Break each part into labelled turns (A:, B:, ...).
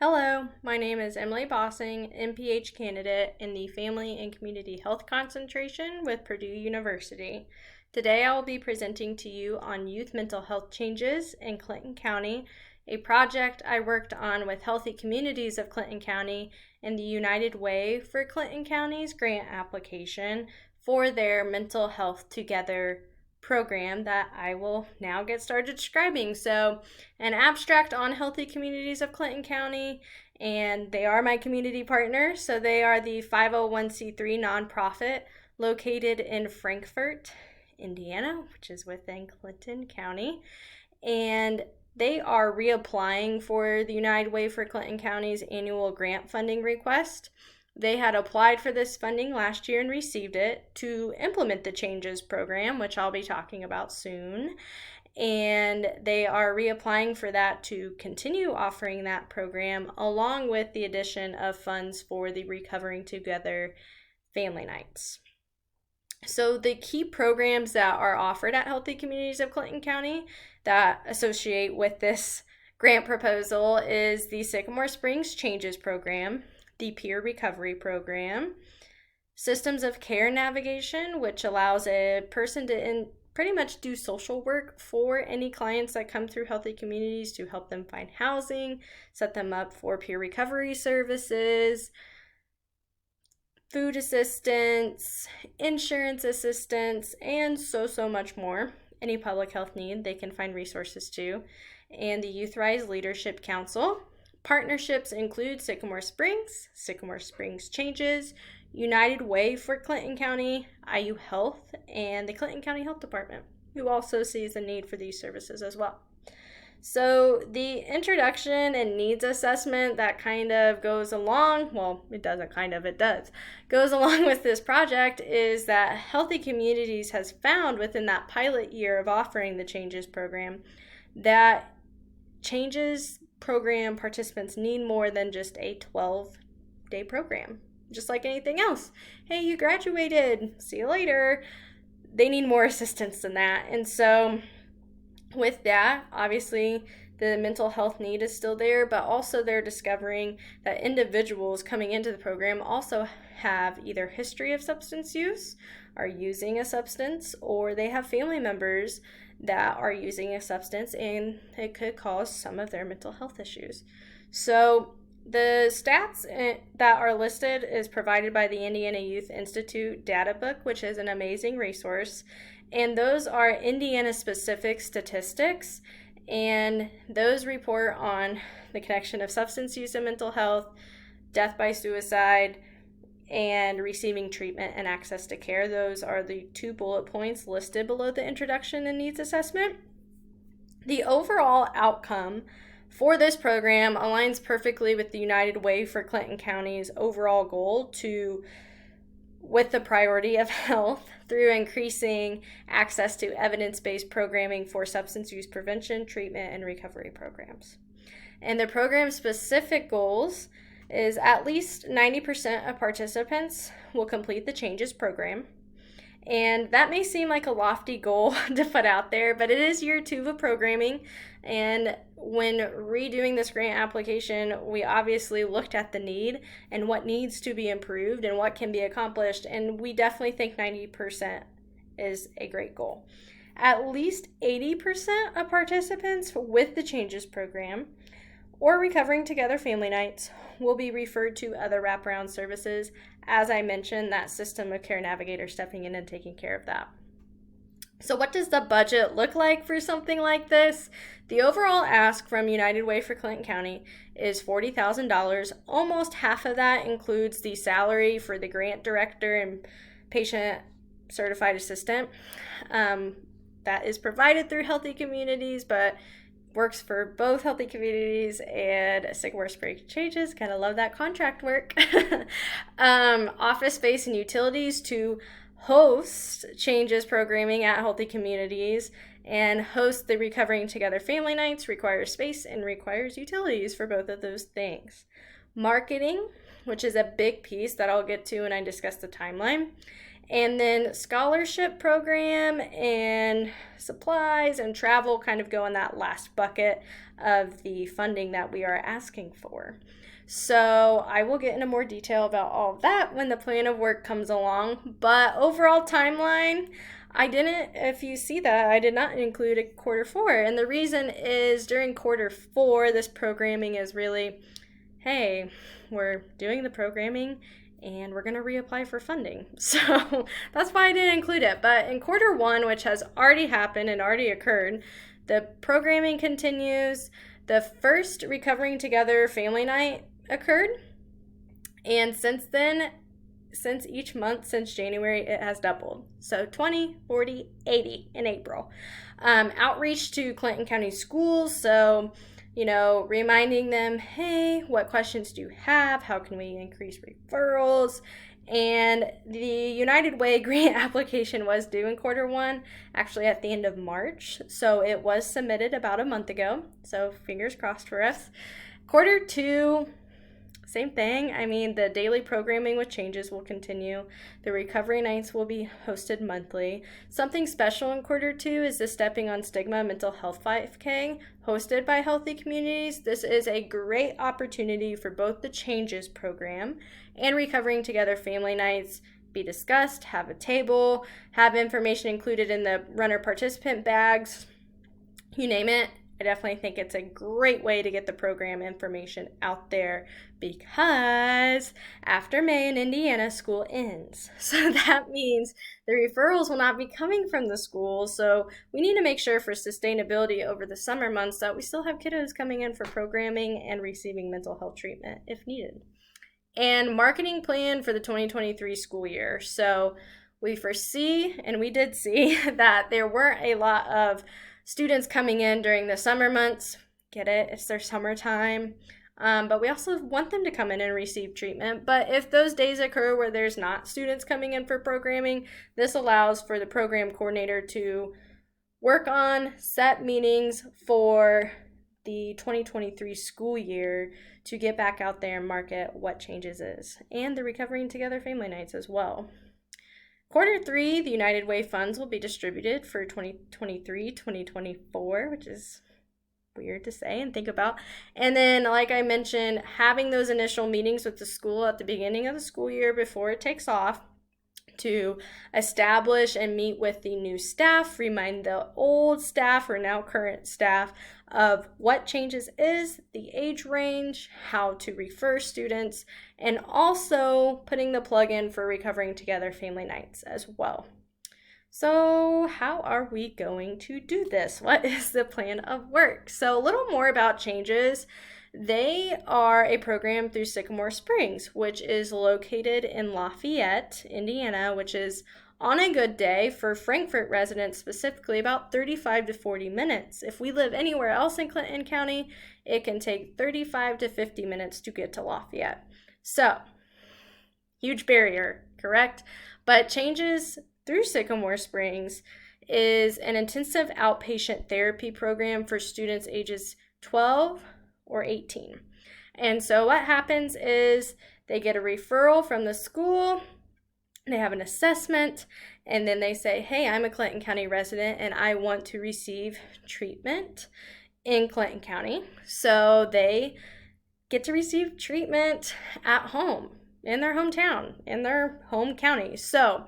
A: Hello, my name is Emily Bossing, MPH candidate in the Family and Community Health concentration with Purdue University. Today I will be presenting to you on youth mental health changes in Clinton County, a project I worked on with Healthy Communities of Clinton County and the United Way for Clinton County's grant application for their Mental Health Together program that I will now get started describing. So, an abstract on Healthy Communities of Clinton County, and they are my community partner. So, they are the 501c3 nonprofit located in Frankfort, Indiana, which is within Clinton County. And they are reapplying for the United Way for Clinton County's annual grant funding request. They had applied for this funding last year and received it to implement the Changes program, which I'll be talking about soon. And they are reapplying for that to continue offering that program, along with the addition of funds for the Recovering Together family nights. So the key programs that are offered at Healthy Communities of Clinton County that associate with this grant proposal is the Sycamore Springs Changes program, the Peer Recovery program, Systems of Care Navigation, which allows a person to pretty much do social work for any clients that come through Healthy Communities to help them find housing, set them up for peer recovery services, food assistance, insurance assistance, and so much more. Any public health need, they can find resources to. And the Youth Rise Leadership Council. Partnerships include Sycamore Springs Changes, United Way for Clinton County, IU Health, and the Clinton County Health Department, who also sees the need for these services as well. So the introduction and needs assessment that kind of goes along, well, it doesn't kind of, it does, goes along with this project is that Healthy Communities has found within that pilot year of offering the Changes program that Changes program participants need more than just a 12-day program. Just like anything else. Hey, you graduated. See you later. They need more assistance than that. And so with that, obviously, the mental health need is still there, but also they're discovering that individuals coming into the program also have either history of substance use, are using a substance, or they have family members that are using a substance, and it could cause some of their mental health issues. So the stats that are listed is provided by the Indiana Youth Institute data book, which is an amazing resource. And those are Indiana-specific statistics, and those report on the connection of substance use and mental health, death by suicide, and receiving treatment and access to care. Those are the 2 bullet points listed below the introduction and needs assessment. The overall outcome for this program aligns perfectly with the United Way for Clinton County's overall goal with the priority of health through increasing access to evidence-based programming for substance use prevention, treatment, and recovery programs. And the program's specific goals is at least 90% of participants will complete the Changes program. And that may seem like a lofty goal to put out there, but it is year 2 of programming. And when redoing this grant application, we obviously looked at the need and what needs to be improved and what can be accomplished. And we definitely think 90% is a great goal. At least 80% of participants with the Changes program or Recovering Together family nights will be referred to other wraparound services. As I mentioned, that system of care navigator stepping in and taking care of that. So what does the budget look like for something like this? The overall ask from United Way for Clinton County is $40,000. Almost half of that includes the salary for the grant director and patient certified assistant. That is provided through Healthy Communities, but works for both Healthy Communities and Sycamore Springs Changes. Kind of love that contract work. Office space and utilities to host Changes programming at Healthy Communities and host the Recovering Together family nights requires space and requires utilities for both of those things. Marketing, which is a big piece that I'll get to when I discuss the timeline, And then scholarship program and supplies and travel kind of go in that last bucket of the funding that we are asking for. So I will get into more detail about all of that when the plan of work comes along. But overall timeline, if you see that, I did not include a quarter four. And the reason is during quarter four, this programming is really, hey, we're doing the programming and we're going to reapply for funding. So that's why I didn't include it. But in quarter one, which has already happened and already occurred, the programming continues. The first Recovering Together family night occurred. And since then, since each month since January, it has doubled. So 20, 40, 80 in April. Outreach to Clinton County schools. So, reminding them, hey, what questions do you have? How can we increase referrals? And the United Way grant application was due in quarter one, actually at the end of March. So it was submitted about a month ago. So fingers crossed for us. Quarter two, same thing. The daily programming with changes will continue. The recovery nights will be hosted monthly. Something special in quarter two is the Stepping on Stigma Mental Health 5K hosted by Healthy Communities. This is a great opportunity for both the Changes program and Recovering Together family nights be discussed, have a table, have information included in the runner participant bags, you name it. I definitely think it's a great way to get the program information out there because after May in Indiana, school ends. So that means the referrals will not be coming from the schools. So we need to make sure for sustainability over the summer months that we still have kiddos coming in for programming and receiving mental health treatment if needed. And marketing plan for the 2023 school year. So we foresee, and we did see, that there weren't a lot of students coming in during the summer months. Get it? It's their summertime. But we also want them to come in and receive treatment. But if those days occur where there's not students coming in for programming, this allows for the program coordinator to work on set meetings for the 2023 school year to get back out there and market what changes is, and the Recovering Together family nights as well. Quarter three, the United Way funds will be distributed for 2023-2024, which is weird to say and think about. And then, like I mentioned, having those initial meetings with the school at the beginning of the school year before it takes off to establish and meet with the new staff, remind the old staff or now current staff of what changes is, the age range, how to refer students, and also putting the plug in for Recovering Together family nights as well. So how are we going to do this? What is the plan of work? So a little more about changes. They are a program through Sycamore Springs, which is located in Lafayette, Indiana, which is on a good day for Frankfort residents specifically about 35 to 40 minutes. If we live anywhere else in Clinton County, it can take 35 to 50 minutes to get to Lafayette. So, huge barrier, correct? But changes through Sycamore Springs is an intensive outpatient therapy program for students ages 12 or 18. And so what happens is they get a referral from the school, they have an assessment, and then they say, hey, I'm a Clinton County resident and I want to receive treatment in Clinton County. So they get to receive treatment at home, in their hometown, in their home county. So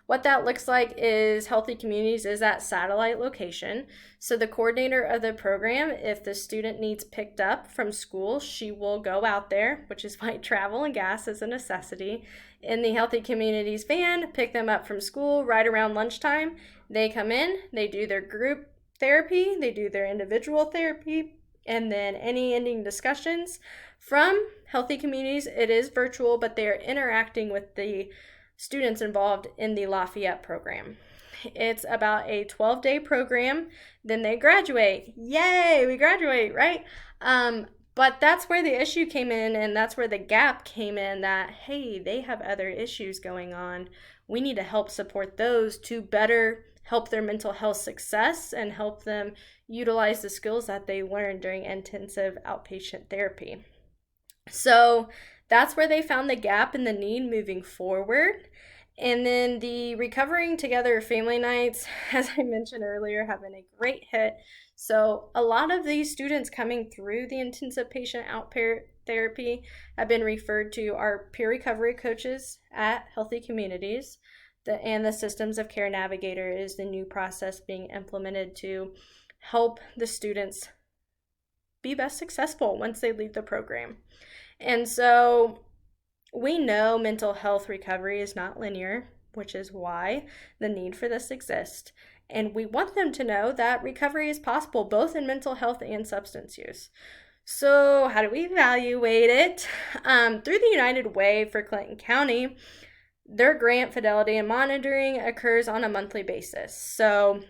A: what that looks like is Healthy Communities is that satellite location. So the coordinator of the program, if the student needs picked up from school, she will go out there, which is why travel and gas is a necessity, in the Healthy Communities van, pick them up from school right around lunchtime. They come in, they do their group therapy, they do their individual therapy, and then any ending discussions from Healthy Communities. It is virtual, but they are interacting with the students involved in the Lafayette program. It's about a 12-day program. Then they graduate. Yay, we graduate, right? But that's where the issue came in, and that's where the gap came in that, hey, they have other issues going on. We need to help support those to better help their mental health success and help them utilize the skills that they learned during intensive outpatient therapy. So that's where they found the gap and the need moving forward. And then the Recovering Together family nights, as I mentioned earlier, have been a great hit. So, a lot of these students coming through the intensive patient therapy have been referred to our peer recovery coaches at Healthy Communities. And the Systems of Care Navigator is the new process being implemented to help the students be best successful once they leave the program. And so we know mental health recovery is not linear, which is why the need for this exists. And we want them to know that recovery is possible both in mental health and substance use. So, how do we evaluate it? Through the United Way for Clinton County, their grant fidelity and monitoring occurs on a monthly basis. So,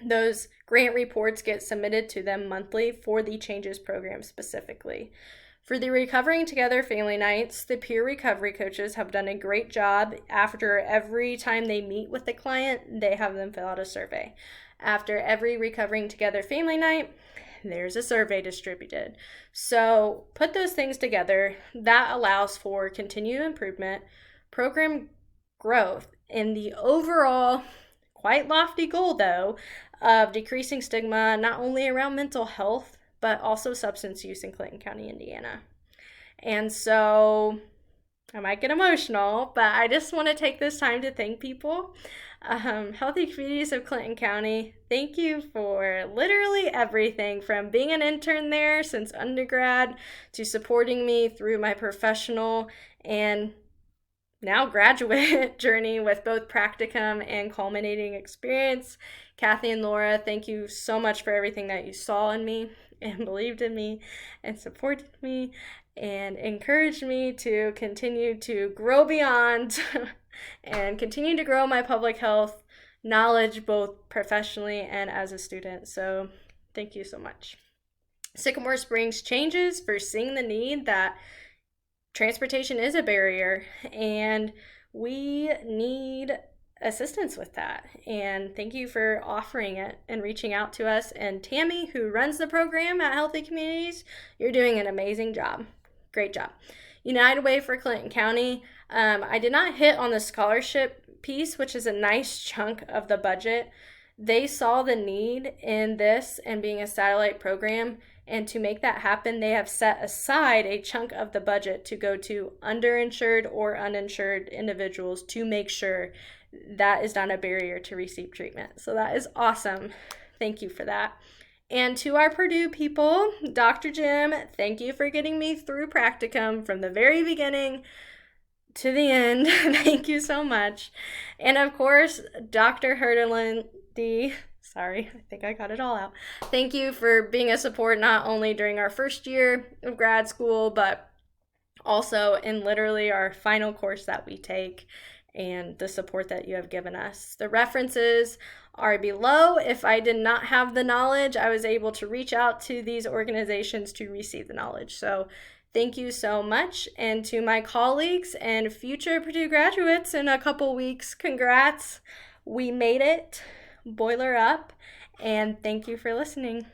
A: those grant reports get submitted to them monthly for the Changes program specifically. For the Recovering Together family nights, the peer recovery coaches have done a great job. After every time they meet with the client, they have them fill out a survey. After every Recovering Together family night, there's a survey distributed. So put those things together. That allows for continued improvement, program growth, and the overall quite lofty goal, though, of decreasing stigma not only around mental health, but also substance use in Clinton County, Indiana. And so I might get emotional, but I just want to take this time to thank people. Healthy Communities of Clinton County, thank you for literally everything, from being an intern there since undergrad to supporting me through my professional and now graduate journey with both practicum and culminating experience. Kathy and Laura, thank you so much for everything that you saw in me and believed in me and supported me and encouraged me to continue to grow beyond and continue to grow my public health knowledge both professionally and as a student. So thank you so much. Sycamore Springs Changes for seeing the need that transportation is a barrier and we need assistance with that. And thank you for offering it and reaching out to us. And Tammy, who runs the program at Healthy Communities, you're doing an amazing job. Great job. United Way for Clinton County, I did not hit on the scholarship piece, which is a nice chunk of the budget. They saw the need in this and being a satellite program, and to make that happen, they have set aside a chunk of the budget to go to underinsured or uninsured individuals to make sure that is not a barrier to receive treatment. So that is awesome. Thank you for that. And to our Purdue people, Dr. Jim, thank you for getting me through practicum from the very beginning to the end. Thank you so much. And of course, Dr. Herdeland, sorry, I think I got it all out. Thank you for being a support not only during our first year of grad school, but also in literally our final course that we take, and the support that you have given us. The references are below. If I did not have the knowledge, I was able to reach out to these organizations to receive the knowledge. So thank you so much. And to my colleagues and future Purdue graduates in a couple weeks, congrats. We made it. Boiler up. And thank you for listening.